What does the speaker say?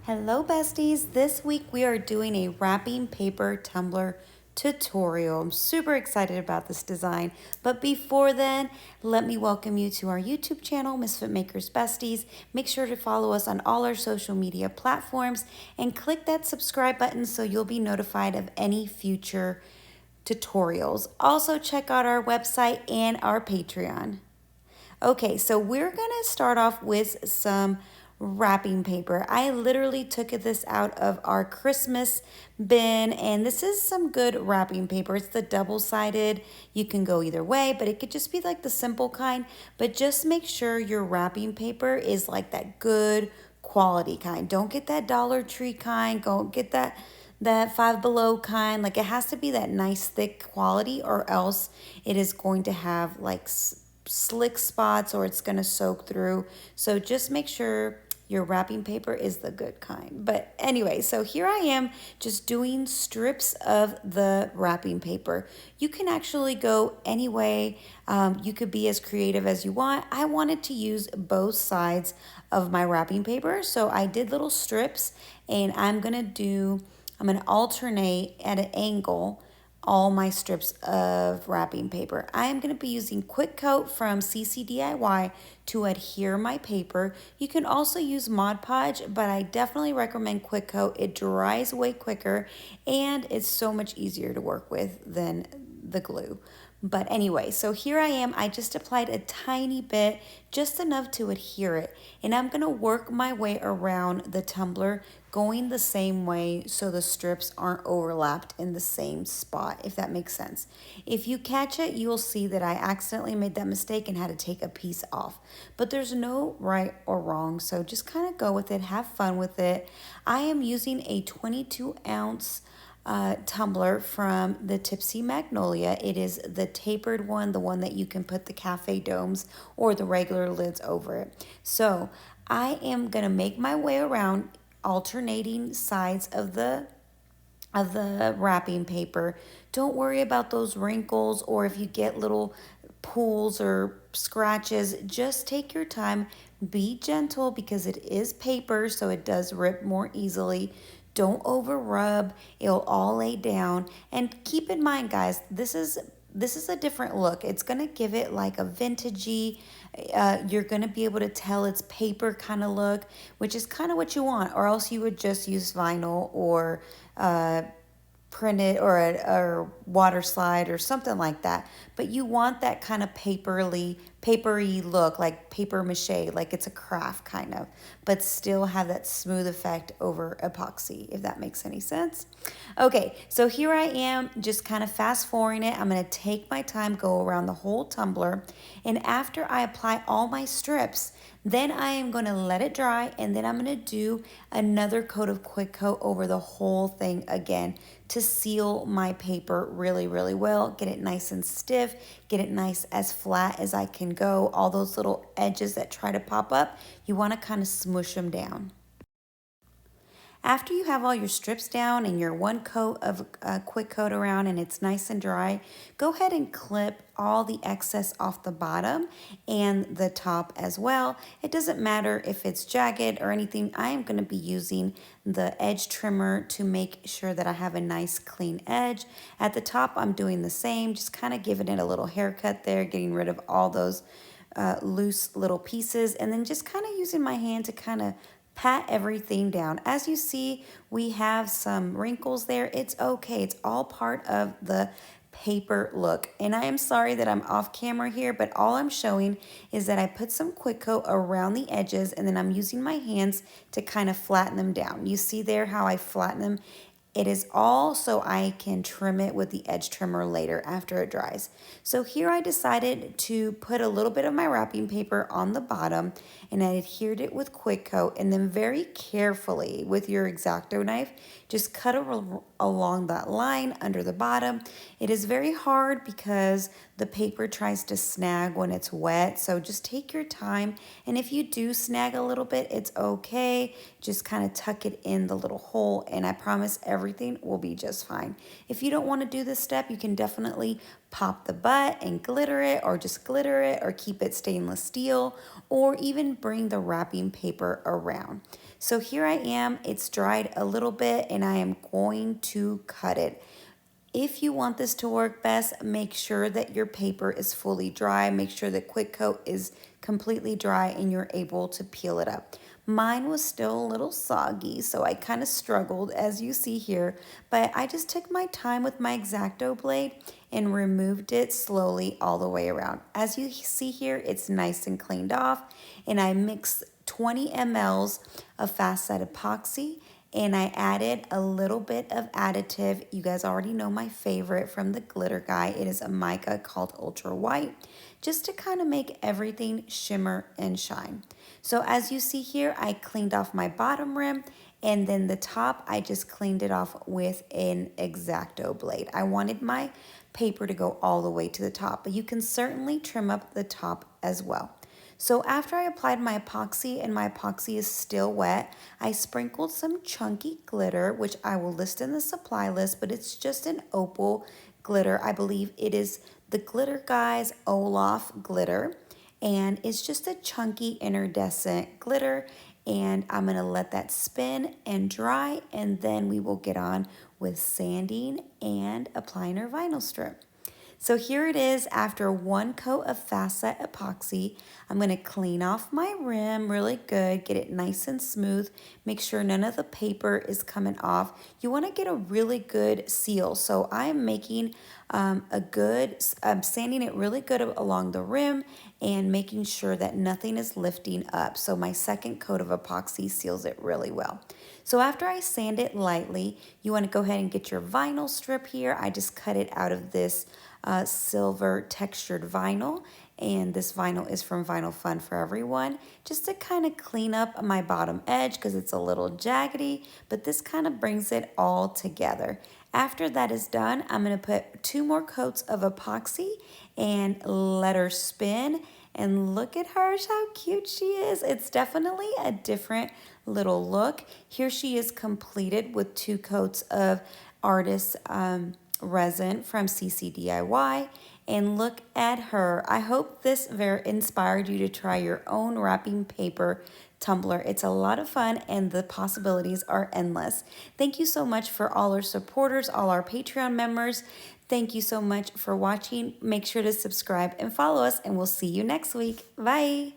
Hello besties, this week we are doing a wrapping paper tumbler tutorial. I'm super excited about this design, but before then, let me welcome you to our YouTube channel, Misfit Makers Besties. Make sure to follow us on all our social media platforms and click that subscribe button so you'll be notified of any future tutorials. Also check out our website and our Patreon. Okay, so we're gonna start off with some wrapping paper. I literally took this out of our Christmas bin, and this is some good wrapping paper. It's the double-sided. You can go either way, but it could just be like the simple kind. But just make sure your wrapping paper is like that good quality kind. Don't get that Dollar Tree kind. Don't get that Five Below kind. Like, it has to be that nice thick quality, or else it is going to have like slick spots, or it's going to soak through. So just make sure your wrapping paper is the good kind. But anyway, so here I am just doing strips of the wrapping paper. You can actually go any way. You could be as creative as you want. I wanted to use both sides of my wrapping paper, so I did little strips, and I'm gonna alternate at an angle all my strips of wrapping paper. I am going to be using Quick Coat from CCDIY to adhere my paper. You can also use Mod Podge, but I definitely recommend Quick Coat. It dries way quicker and it's so much easier to work with than the glue. But anyway, so here I am. I just applied a tiny bit, just enough to adhere it. And I'm going to work my way around the tumbler, going the same way so the strips aren't overlapped in the same spot, if that makes sense. If you catch it, you'll see that I accidentally made that mistake and had to take a piece off. But there's no right or wrong, so just kind of go with it, have fun with it. I am using a 22-ounce tumbler from the Tipsy Magnolia. It is the tapered one, the one that you can put the cafe domes or the regular lids over it. So I am gonna make my way around, alternating sides of the wrapping paper. Don't worry about those wrinkles, or if you get little pools or scratches, just take your time. Be gentle because it is paper, so it does rip more easily. Don't over rub, it'll all lay down. And keep in mind, guys, this is a different look. It's gonna give it like a vintagey, you're gonna be able to tell it's paper kind of look, which is kind of what you want, or else you would just use vinyl or printed, or a water slide or something like that. But you want that kind of papery look, like paper mache, like it's a craft kind of, but still have that smooth effect over epoxy, if that makes any sense. Okay, so here I am just kind of fast forwarding it. I'm going to take my time, go around the whole tumbler, and after I apply all my strips, then I am going to let it dry, and then I'm going to do another coat of Quick Coat over the whole thing again to seal my paper really, really well. Get it nice and stiff, get it nice as flat as I can go. All those little edges that try to pop up, you want to kind of smush them down. After you have all your strips down and your one coat of Quick Coat around and it's nice and dry, go ahead and clip all the excess off the bottom and the top as well. It doesn't matter if it's jagged or anything. I am going to be using the edge trimmer to make sure that I have a nice clean edge. At the top, I'm doing the same, just kind of giving it a little haircut there, getting rid of all those loose little pieces, and then just kind of using my hand to kind of pat everything down. As you see, we have some wrinkles there. It's okay. It's all part of the paper look. And I am sorry that I'm off camera here, but all I'm showing is that I put some Quick Coat around the edges, and then I'm using my hands to kind of flatten them down. You see there how I flatten them? It is all so I can trim it with the edge trimmer later after it dries. So here I decided to put a little bit of my wrapping paper on the bottom, and I adhered it with Quick Coat, and then very carefully with your exacto knife, just cut along that line under the bottom. It is very hard because the paper tries to snag when it's wet. So just take your time. And if you do snag a little bit, it's okay. Just kind of tuck it in the little hole, and I promise everything will be just fine. If you don't want to do this step, you can definitely pop the butt and glitter it, or just glitter it, or keep it stainless steel, or even bring the wrapping paper around. So here I am, it's dried a little bit, and I am going to cut it. If you want this to work best, make sure that your paper is fully dry. Make sure the quick coat is completely dry and you're able to peel it up. Mine was still a little soggy, so I kind of struggled, as you see here, but I just took my time with my exacto blade and removed it slowly all the way around. As you see here, it's nice and cleaned off, and I mixed 20 mLs of fast set epoxy, and I added a little bit of additive. You guys already know my favorite from the glitter guy. It is a mica called Ultra White, just to kind of make everything shimmer and shine. So as you see here, I cleaned off my bottom rim, and then the top, I just cleaned it off with an exacto blade. I wanted my paper to go all the way to the top, but you can certainly trim up the top as well. So after I applied my epoxy and my epoxy is still wet, I sprinkled some chunky glitter, which I will list in the supply list, but it's just an opal glitter. I believe it is the Glitter Guy's Olaf glitter, and it's just a chunky iridescent glitter, and I'm going to let that spin and dry, and then we will get on with sanding and applying our vinyl strip. So here it is after one coat of fast set epoxy. I'm going to clean off my rim really good, get it nice and smooth, make sure none of the paper is coming off. You want to get a really good seal. So I am making sanding it really good along the rim and making sure that nothing is lifting up. So my second coat of epoxy seals it really well. So after I sand it lightly, you want to go ahead and get your vinyl strip here. I just cut it out of this silver textured vinyl, and this vinyl is from Vinyl Fun for Everyone, just to kind of clean up my bottom edge because it's a little jaggedy, but this kind of brings it all together. After that is done, I'm going to put 2 more coats of epoxy and let her spin, and look at her, how cute she is. It's definitely a different little look. Here she is completed with 2 coats of Artist resin from CC DIY, and look at her. I hope this inspired you to try your own wrapping paper tumbler. It's a lot of fun and the possibilities are endless. Thank you so much for all our supporters, all our Patreon members. Thank you so much for watching. Make sure to subscribe and follow us, and we'll see you next week. Bye.